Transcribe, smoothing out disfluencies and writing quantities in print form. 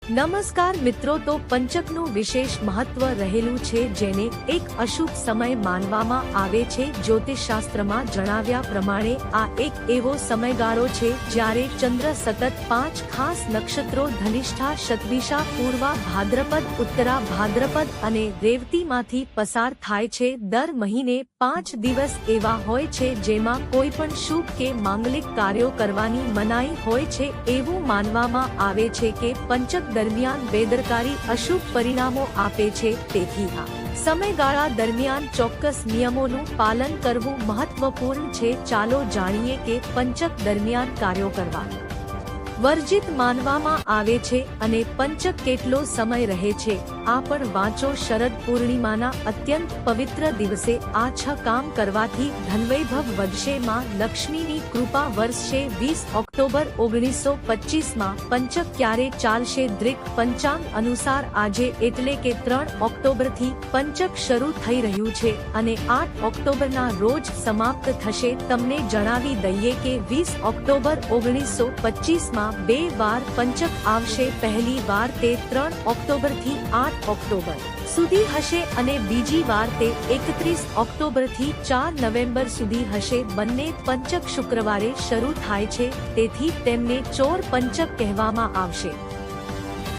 નમસ્કાર મિત્રો, તો પંચકનું વિશેષ મહત્વ રહેલું છે, જેને એક અશુભ સમય માનવામાં આવે છે. જ્યોતિષશાસ્ત્રમાં જણાવ્યા પ્રમાણે આ એક એવો સમયગાળો છે જ્યારે ચંદ્ર સતત 5 ખાસ નક્ષત્રો ધનિષ્ઠા, શતભિષા, પૂર્વા ભાદ્રપદ, ઉત્તરા ભાદ્રપદ અને રેવતીમાંથી પસાર થાય છે. દર મહિને 5 દિવસ એવા હોય છે જેમાં કોઈ પણ શુભ કે માંગલિક કાર્યો કરવાની મનાઈ હોય છે. એવું માનવામાં આવે છે કે પંચક દરમિયાન બેદરકારી અશુભ પરિણામો આપે છે. તેથી આ સમયગાળા દરમિયાન ચોક્કસ નિયમોનું પાલન કરવું મહત્વપૂર્ણ છે. ચાલો જાણીએ કે પંચક દરમિયાન કાર્યો કરવા વર્જિત માનવામાં આવે છે અને પંચક કેટલો સમય રહે છે આ પણ વાંચો. શરદ પૂર્ણિમાના અત્યંત પવિત્ર દિવસે આ 6 કામ કરવાથી ધનવૈભવ વધશે, માં લક્ષ્મીની કૃપા વરસશે. 20 ઓક્ટોબર 1925 પંચક ક્યારે ચાલશે? દ્રિક પંચાંગ અનુસાર આજે એટલે કે 3 ઓક્ટોબરથી પંચક શરૂ થઈ રહ્યું છે અને 8 ઓક્ટોબરના રોજ સમાપ્ત થશે. તમને જણાવી દઈએ કે 20 ઓક્ટોબર 1925 2 વાર પંચક આવશે. પહેલી વાર તે 3 ઓક્ટોબરથી 8 ઓક્ટોબર સુધી હશે અને બીજી વાર તે 31 ઓક્ટોબરથી 4 નવેમ્બર સુધી હશે. બંને પંચક શુક્રવારે શરૂ થાય છે, તેથી તેમને ચોર પંચક કહેવામાં આવશે.